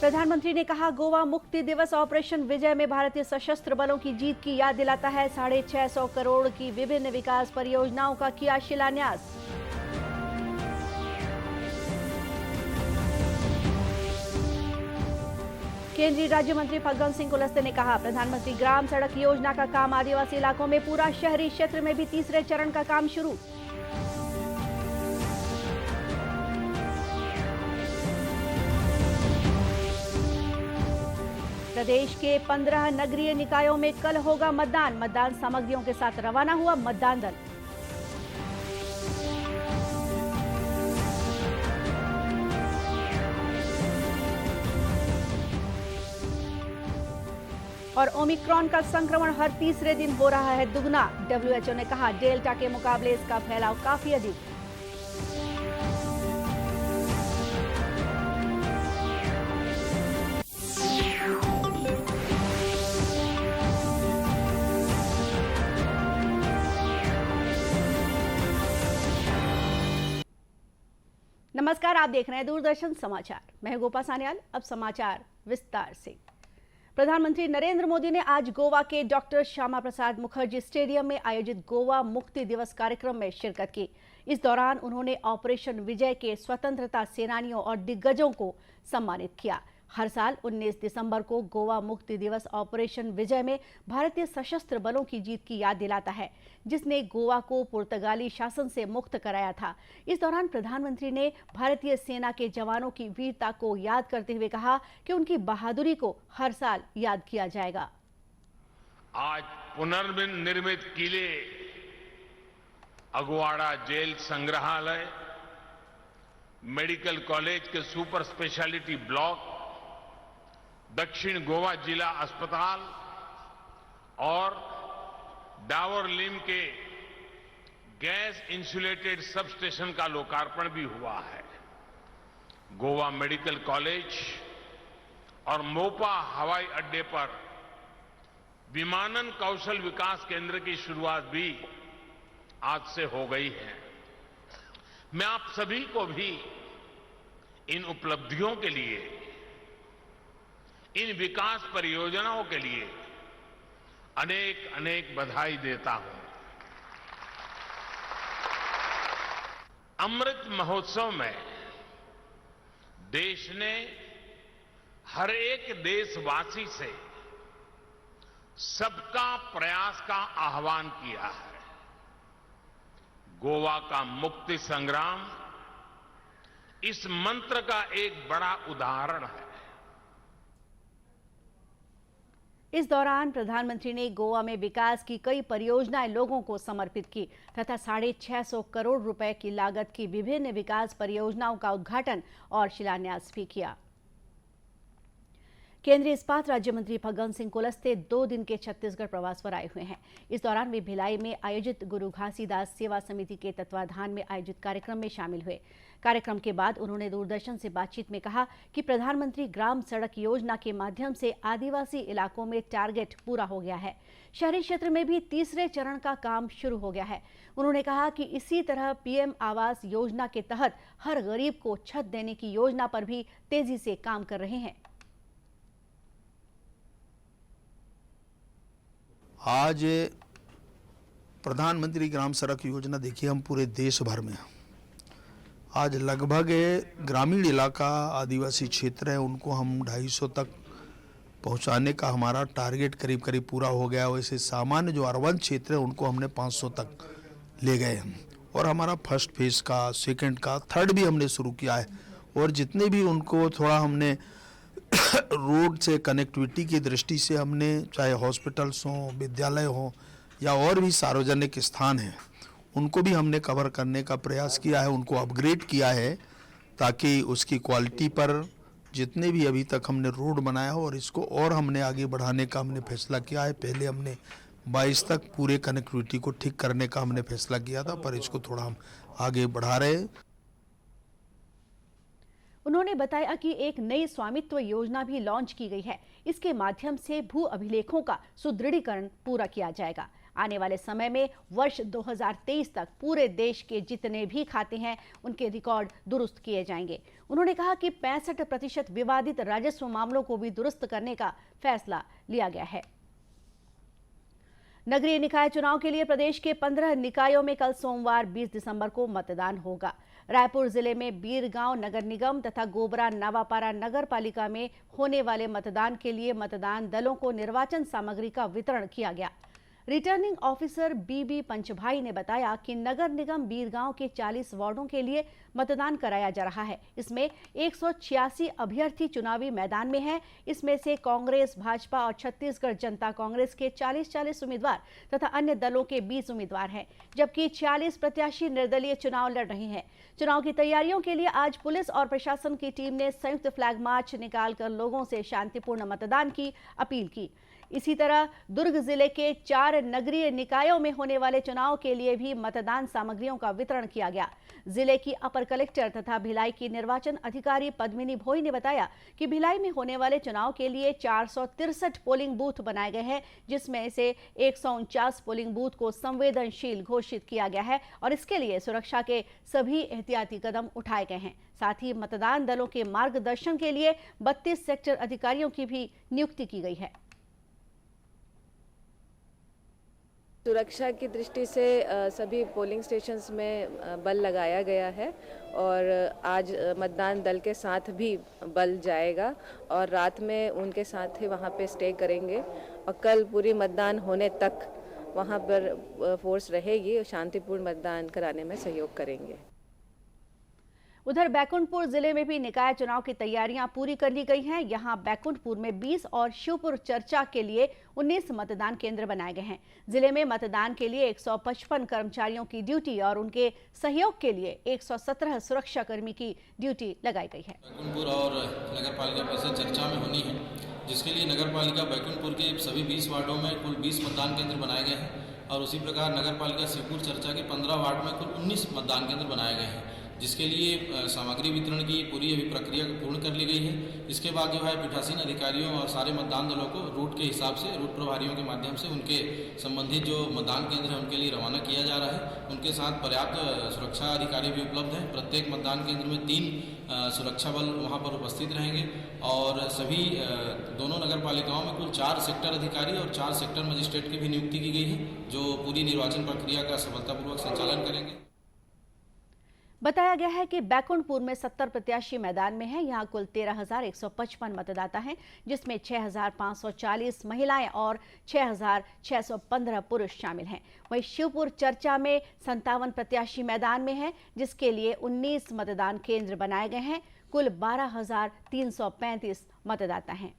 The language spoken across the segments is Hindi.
प्रधानमंत्री ने कहा, गोवा मुक्ति दिवस ऑपरेशन विजय में भारतीय सशस्त्र बलों की जीत की याद दिलाता है। 650 करोड़ की विभिन्न विकास परियोजनाओं का किया शिलान्यास। केंद्रीय राज्य मंत्री फग्गन सिंह कुलस्ते ने कहा, प्रधानमंत्री ग्राम सड़क योजना का काम आदिवासी इलाकों में पूरा, शहरी क्षेत्र में भी तीसरे चरण का काम शुरू। प्रदेश के 15 नगरीय निकायों में कल होगा मतदान। मतदान सामग्रियों के साथ रवाना हुआ मतदान दल। और ओमिक्रॉन का संक्रमण हर तीसरे दिन हो रहा है दुगना। डब्ल्यूएचओ ने कहा, डेल्टा के मुकाबले इसका फैलाव काफी अधिक। नमस्कार, आप देख रहे हैं दूरदर्शन समाचार। मैं हूं गोपा सान्याल। अब समाचार विस्तार से। प्रधानमंत्री नरेंद्र मोदी ने आज गोवा के डॉक्टर श्यामा प्रसाद मुखर्जी स्टेडियम में आयोजित गोवा मुक्ति दिवस कार्यक्रम में शिरकत की। इस दौरान उन्होंने ऑपरेशन विजय के स्वतंत्रता सेनानियों और दिग्गजों को सम्मानित किया। हर साल 19 दिसंबर को गोवा मुक्ति दिवस ऑपरेशन विजय में भारतीय सशस्त्र बलों की जीत की याद दिलाता है, जिसने गोवा को पुर्तगाली शासन से मुक्त कराया था। इस दौरान प्रधानमंत्री ने भारतीय सेना के जवानों की वीरता को याद करते हुए कहा कि उनकी बहादुरी को हर साल याद किया जाएगा। आज पुनर्निर्मित किले, अगवाड़ा जेल संग्रहालय, मेडिकल कॉलेज के सुपर स्पेशलिटी ब्लॉक, दक्षिण गोवा जिला अस्पताल और डावरलिम के गैस इंसुलेटेड सब स्टेशन का लोकार्पण भी हुआ है। गोवा मेडिकल कॉलेज और मोपा हवाई अड्डे पर विमानन कौशल विकास केंद्र की शुरुआत भी आज से हो गई है। मैं आप सभी को भी इन उपलब्धियों के लिए, इन विकास परियोजनाओं के लिए अनेक अनेक बधाई देता हूं। अमृत महोत्सव में देश ने हर एक देशवासी से सबका प्रयास का आह्वान किया है। गोवा का मुक्ति संग्राम इस मंत्र का एक बड़ा उदाहरण है। इस दौरान प्रधानमंत्री ने गोवा में विकास की कई परियोजनाएं लोगों को समर्पित की तथा 650 करोड़ रुपए की लागत की विभिन्न विकास परियोजनाओं का उद्घाटन और शिलान्यास भी किया। केंद्रीय इस्पात राज्य मंत्री फग्गन सिंह कुलस्ते 2 दिन के छत्तीसगढ़ प्रवास पर आए हुए हैं। इस दौरान वे भिलाई में आयोजित गुरु घासीदास सेवा समिति के तत्वाधान में आयोजित कार्यक्रम में शामिल हुए। कार्यक्रम के बाद उन्होंने दूरदर्शन से बातचीत में कहा कि प्रधानमंत्री ग्राम सड़क योजना के माध्यम से आदिवासी इलाकों में टारगेट पूरा हो गया है। शहरी क्षेत्र में भी तीसरे चरण का काम शुरू हो गया है। उन्होंने कहा कि इसी तरह पीएम आवास योजना के तहत हर गरीब को छत देने की योजना पर भी तेजी से काम कर रहे हैं। आज प्रधानमंत्री ग्राम सड़क योजना देखिए, हम पूरे देश भर में आज लगभग ग्रामीण इलाका, आदिवासी क्षेत्र है, उनको हम 250 तक पहुंचाने का हमारा टारगेट करीब करीब पूरा हो गया। वैसे सामान्य जो अर्बन क्षेत्र है उनको हमने 500 तक ले गए हैं और हमारा फर्स्ट फेज का, सेकंड का, थर्ड भी हमने शुरू किया है। और जितने भी उनको थोड़ा हमने रोड से कनेक्टिविटी की दृष्टि से हमने, चाहे हॉस्पिटल्स हों, विद्यालय हों या और भी सार्वजनिक स्थान हैं, उनको भी हमने कवर करने का प्रयास किया है, उनको अपग्रेड किया है ताकि उसकी क्वालिटी पर जितने भी अभी तक हमने रोड बनाया हो और इसको और हमने आगे बढ़ाने का हमने फैसला किया है। पहले हमने 22 तक पूरे कनेक्टिविटी को ठीक करने का हमने फैसला किया था, पर इसको थोड़ा हम आगे बढ़ा रहे हैं। उन्होंने बताया कि एक नई स्वामित्व योजना भी लॉन्च की गई है। इसके माध्यम से भू अभिलेखों का सुदृढ़ीकरण पूरा किया जाएगा। आने वाले समय में वर्ष 2023 तक पूरे देश के जितने भी खाते हैं उनके रिकॉर्ड दुरुस्त किए जाएंगे। उन्होंने कहा कि 65% विवादित राजस्व मामलों को भी दुरुस्त करने का फैसला लिया गया है। नगरीय निकाय चुनाव के लिए प्रदेश के 15 निकायों में कल सोमवार 20 दिसंबर को मतदान होगा। रायपुर जिले में बीरगांव नगर निगम तथा गोबरा नवापारा नगर पालिका में होने वाले मतदान के लिए मतदान दलों को निर्वाचन सामग्री का वितरण किया गया। रिटर्निंग ऑफिसर बीबी पंचभाई ने बताया कि नगर निगम बीरगांव के 40 वार्डों के लिए मतदान कराया जा रहा है। इसमें 186 अभ्यर्थी चुनावी मैदान में हैं। इसमें से कांग्रेस, भाजपा और छत्तीसगढ़ जनता कांग्रेस के 40 उम्मीदवार तथा अन्य दलों के 20 उम्मीदवार हैं, जबकि 40 प्रत्याशी निर्दलीय चुनाव लड़ रहे हैं। चुनाव की तैयारियों के लिए आज पुलिस और प्रशासन की टीम ने संयुक्त फ्लैग मार्च निकालकर लोगों से शांतिपूर्ण मतदान की अपील की। इसी तरह दुर्ग जिले के 4 नगरीय निकायों में होने वाले चुनाव के लिए भी मतदान सामग्रियों का वितरण किया गया। जिले की अपर कलेक्टर तथा भिलाई की निर्वाचन अधिकारी पद्मिनी भोई ने बताया कि भिलाई में होने वाले चुनाव के लिए 463 पोलिंग बूथ बनाए गए हैं, जिसमें से 149 पोलिंग बूथ को संवेदनशील घोषित किया गया है और इसके लिए सुरक्षा के सभी एहतियाती कदम उठाए गए हैं। साथ ही मतदान दलों के मार्गदर्शन के लिए 32 सेक्टर अधिकारियों की भी नियुक्ति की गई है। सुरक्षा की दृष्टि से सभी पोलिंग स्टेशंस में बल लगाया गया है और आज मतदान दल के साथ भी बल जाएगा और रात में उनके साथ ही वहाँ पे स्टे करेंगे और कल पूरी मतदान होने तक वहाँ पर फोर्स रहेगी और शांतिपूर्ण मतदान कराने में सहयोग करेंगे। उधर बैकुंठपुर जिले में भी निकाय चुनाव की तैयारियां पूरी कर ली गई हैं। यहां बैकुंठपुर में 20 और शिवपुर चर्चा के लिए 19 मतदान केंद्र बनाए गए हैं। जिले में मतदान के लिए 155 कर्मचारियों की ड्यूटी और उनके सहयोग के लिए 117 सुरक्षा कर्मी की ड्यूटी लगाई गई है। बैकुंठपुर और नगर पालिका परिषद चर्चा में होनी है, जिसके लिए नगर पालिका बैकुंठपुर के सभी 20 वार्डों में कुल 20 मतदान केंद्र बनाए गए हैं और उसी प्रकार नगर पालिका शिवपुर चर्चा के 15 वार्ड में कुल 19 मतदान केंद्र बनाए गए हैं, जिसके लिए सामग्री वितरण की पूरी अभी प्रक्रिया पूर्ण कर ली गई है। इसके बाद जो है पीठासीन अधिकारियों और सारे मतदान दलों को रूट के हिसाब से रूट प्रभारियों के माध्यम से उनके संबंधित जो मतदान केंद्र है उनके लिए रवाना किया जा रहा है। उनके साथ पर्याप्त सुरक्षा अधिकारी भी उपलब्ध हैं। प्रत्येक मतदान केंद्र में 3 सुरक्षा बल वहाँ पर उपस्थित रहेंगे और सभी दोनों नगर पालिकाओं में कुल 4 सेक्टर अधिकारी और 4 सेक्टर मजिस्ट्रेट की भी नियुक्ति की गई है, जो पूरी निर्वाचन प्रक्रिया का सफलतापूर्वक संचालन करेंगे। बताया गया है कि बैकुंठपुर में 70 प्रत्याशी मैदान में हैं। यहां कुल 13,155 मतदाता हैं, जिसमें 6,540 महिलाएं और 6,615 पुरुष शामिल हैं। वहीं शिवपुर चर्चा में 57 प्रत्याशी मैदान में हैं, जिसके लिए 19 मतदान केंद्र बनाए गए हैं। कुल 12,335 मतदाता हैं।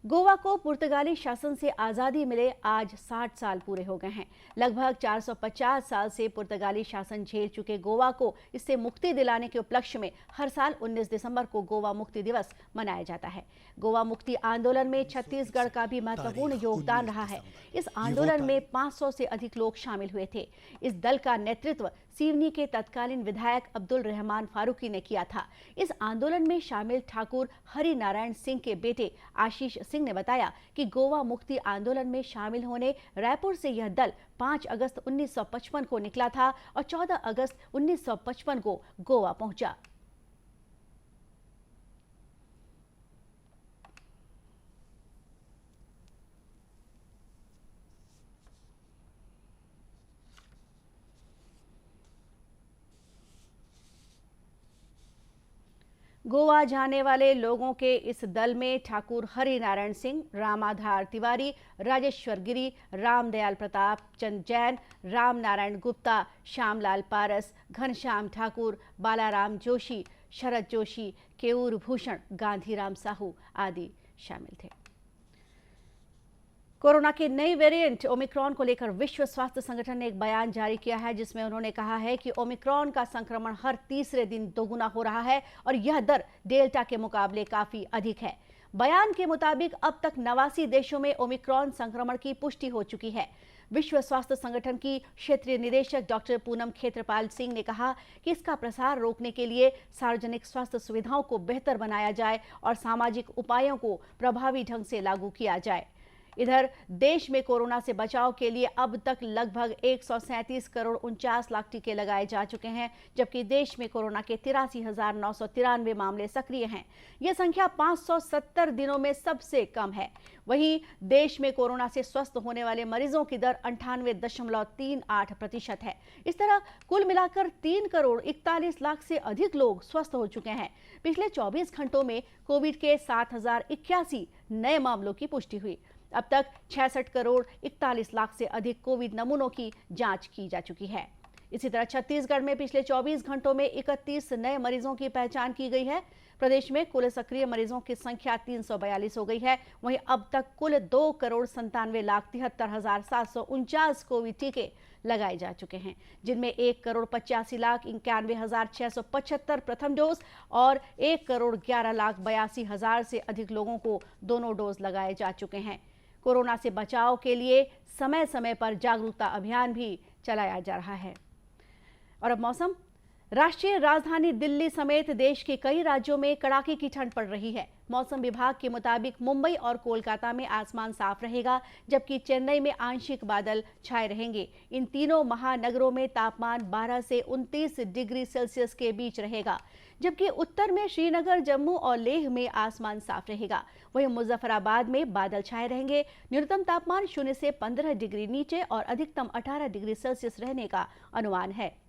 गोवा को पुर्तगाली शासन से आज़ादी मिले आज 60 साल पूरे हो गए हैं। लगभग 450 साल से पुर्तगाली शासन झेल चुके गोवा को इससे मुक्ति दिलाने के उपलक्ष्य में हर साल 19 दिसंबर को गोवा मुक्ति दिवस मनाया जाता है। गोवा मुक्ति आंदोलन में छत्तीसगढ़ का भी महत्वपूर्ण योगदान रहा है। इस आंदोलन में 500 से अधिक लोग शामिल हुए थे। इस दल का नेतृत्व सिवनी के तत्कालीन विधायक अब्दुल रहमान फारूकी ने किया था। इस आंदोलन में शामिल ठाकुर हरि नारायण सिंह के बेटे आशीष सिंह ने बताया कि गोवा मुक्ति आंदोलन में शामिल होने रायपुर से यह दल 5 अगस्त 1955 को निकला था और 14 अगस्त 1955 को गोवा पहुंचा। गोवा जाने वाले लोगों के इस दल में ठाकुर हरि नारायण सिंह, रामाधार तिवारी, राजेश्वर गिरी, रामदयाल प्रताप, चंद जैन, राम नारायण गुप्ता, श्यामलाल पारस, घनश्याम ठाकुर, बालाराम जोशी, शरद जोशी, केयूर भूषण, गांधीराम साहू आदि शामिल थे। कोरोना के नए वेरिएंट ओमिक्रॉन को लेकर विश्व स्वास्थ्य संगठन ने एक बयान जारी किया है, जिसमें उन्होंने कहा है कि ओमिक्रॉन का संक्रमण हर तीसरे दिन दोगुना हो रहा है और यह दर डेल्टा के मुकाबले काफी अधिक है। बयान के मुताबिक अब तक 89 देशों में ओमिक्रॉन संक्रमण की पुष्टि हो चुकी है। विश्व स्वास्थ्य संगठन की क्षेत्रीय निदेशक डॉक्टर पूनम खेत्रपाल सिंह ने कहा कि इसका प्रसार रोकने के लिए सार्वजनिक स्वास्थ्य सुविधाओं को बेहतर बनाया जाए और सामाजिक उपायों को प्रभावी ढंग से लागू किया जाए। इधर देश में कोरोना से बचाव के लिए अब तक लगभग 137 करोड़ 49 लाख टीके लगाए जा चुके हैं, जबकि देश में कोरोना के 83,993 मामले सक्रिय हैं। यह संख्या 570 दिनों में सबसे कम है। वहीं देश में कोरोना से स्वस्थ होने वाले मरीजों की दर 98.38% है। इस तरह कुल मिलाकर 3 करोड़ 41 लाख से अधिक लोग स्वस्थ हो चुके हैं। पिछले 24 घंटों में कोविड के 7,081 नए मामलों की पुष्टि हुई। अब तक 66 करोड़ 41 लाख से अधिक कोविड नमूनों की जांच की जा चुकी है। इसी तरह छत्तीसगढ़ में पिछले 24 घंटों में 31 नए मरीजों की पहचान की गई है। प्रदेश में कुल सक्रिय मरीजों की संख्या 342 हो गई है। वहीं अब तक कुल 2,97,73,749 कोविड टीके लगाए जा चुके हैं, जिनमें 1,85,91,675 प्रथम डोज और 1,11,82,000 से अधिक लोगों को दोनों डोज लगाए जा चुके हैं। कोरोना से बचाव के लिए समय समय पर जागरूकता अभियान भी चलाया जा रहा है। और अब मौसम। राष्ट्रीय राजधानी दिल्ली समेत देश के कई राज्यों में कड़ाके की ठंड पड़ रही है। मौसम विभाग के मुताबिक मुंबई और कोलकाता में आसमान साफ रहेगा, जबकि चेन्नई में आंशिक बादल छाए रहेंगे। इन तीनों महानगरों में तापमान 12 से 29 डिग्री सेल्सियस के बीच रहेगा, जबकि उत्तर में श्रीनगर, जम्मू और लेह में आसमान साफ रहेगा। वहीं मुजफ्फराबाद में बादल छाए रहेंगे। न्यूनतम तापमान 0 से 15 डिग्री नीचे और अधिकतम 18 डिग्री सेल्सियस रहने का अनुमान है।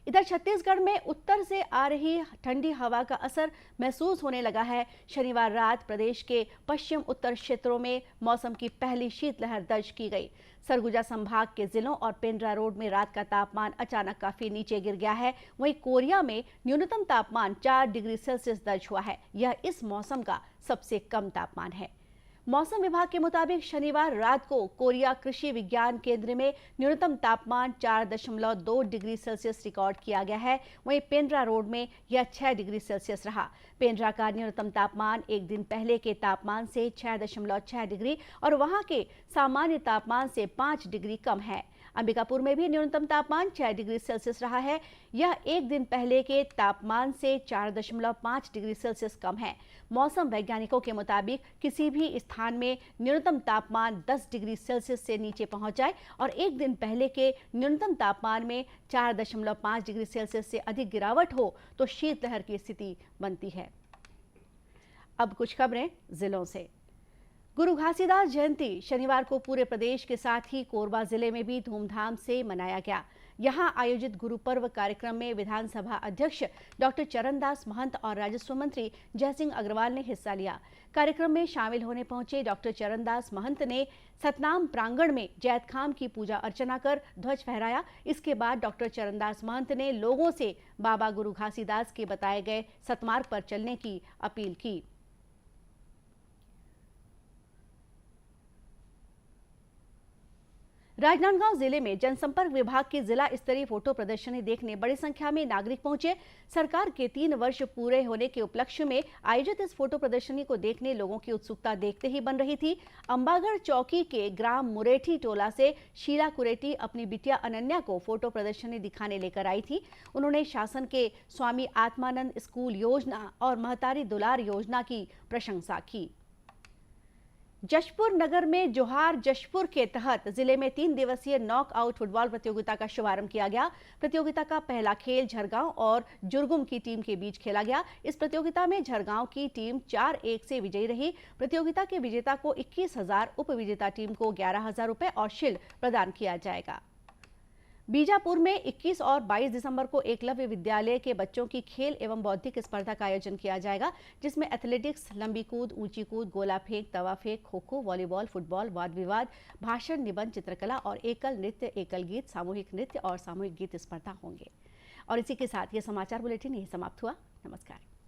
इधर छत्तीसगढ़ में उत्तर से आ रही ठंडी हवा का असर महसूस होने लगा है। शनिवार रात प्रदेश के पश्चिम उत्तर क्षेत्रों में मौसम की पहली शीतलहर दर्ज की गई। सरगुजा संभाग के जिलों और पेंड्रा रोड में रात का तापमान अचानक काफी नीचे गिर गया है। वहीं कोरिया में न्यूनतम तापमान 4 डिग्री सेल्सियस दर्ज हुआ है। यह इस मौसम का सबसे कम तापमान है। मौसम विभाग के मुताबिक शनिवार रात को कोरिया कृषि विज्ञान केंद्र में न्यूनतम तापमान 4.2 डिग्री सेल्सियस रिकॉर्ड किया गया है। वहीं पेंड्रा रोड में यह 6 डिग्री सेल्सियस रहा। पेंड्रा का न्यूनतम तापमान एक दिन पहले के तापमान से 6.6 डिग्री और वहां के सामान्य तापमान से 5 डिग्री कम है। अंबिकापुर में भी न्यूनतम तापमान 6 डिग्री सेल्सियस रहा है। यह एक दिन पहले के तापमान से 4.5 डिग्री सेल्सियस कम है। मौसम वैज्ञानिकों के मुताबिक किसी भी स्थान में न्यूनतम तापमान 10 डिग्री सेल्सियस से नीचे पहुंच जाए और एक दिन पहले के न्यूनतम तापमान में 4.5 डिग्री सेल्सियस से अधिक गिरावट हो तो शीतलहर की स्थिति बनती है। अब कुछ खबरें जिलों से। गुरु घासीदास जयंती शनिवार को पूरे प्रदेश के साथ ही कोरबा जिले में भी धूमधाम से मनाया गया। यहां आयोजित गुरु पर्व कार्यक्रम में विधानसभा अध्यक्ष डॉक्टर चरणदास महंत और राजस्व मंत्री जयसिंह अग्रवाल ने हिस्सा लिया। कार्यक्रम में शामिल होने पहुंचे डॉक्टर चरणदास महंत ने सतनाम प्रांगण में जैतखाम की पूजा अर्चना कर ध्वज फहराया। इसके बाद डॉक्टर चरणदास महंत ने लोगों से बाबा गुरु घासीदास के बताए गए सतमार्ग पर चलने की अपील की। राजनांदगांव जिले में जनसंपर्क विभाग की जिला स्तरीय फोटो प्रदर्शनी देखने बड़ी संख्या में नागरिक पहुंचे। सरकार के 3 वर्ष पूरे होने के उपलक्ष्य में आयोजित इस फोटो प्रदर्शनी को देखने लोगों की उत्सुकता देखते ही बन रही थी। अंबागढ़ चौकी के ग्राम मुरेठी टोला से शीला कुरेटी अपनी बिटिया अनन्या को फोटो प्रदर्शनी दिखाने लेकर आई थी। उन्होंने शासन के स्वामी आत्मानंद स्कूल योजना और महतारी दुलार योजना की प्रशंसा की। जशपुर नगर में जोहार जशपुर के तहत जिले में 3 दिवसीय नॉकआउट फुटबॉल प्रतियोगिता का शुभारंभ किया गया। प्रतियोगिता का पहला खेल झरगांव और जुरगुम की टीम के बीच खेला गया। इस प्रतियोगिता में झरगांव की टीम 4-1 से विजयी रही। प्रतियोगिता के विजेता को 21,000, उप विजेता टीम को 11,000 रुपए और शील्ड प्रदान किया जाएगा। बीजापुर में 21 और 22 दिसंबर को एकलव्य विद्यालय के बच्चों की खेल एवं बौद्धिक स्पर्धा का आयोजन किया जाएगा, जिसमें एथलेटिक्स, लंबी कूद, ऊंची कूद, गोला फेंक, तवा फेंक, खो खो, वॉलीबॉल, फुटबॉल, वाद विवाद, भाषण, निबंध, चित्रकला और एकल नृत्य, एकल गीत, सामूहिक नृत्य और सामूहिक गीत स्पर्धा होंगे। और इसी के साथ ये समाचार बुलेटिन यही समाप्त हुआ। नमस्कार।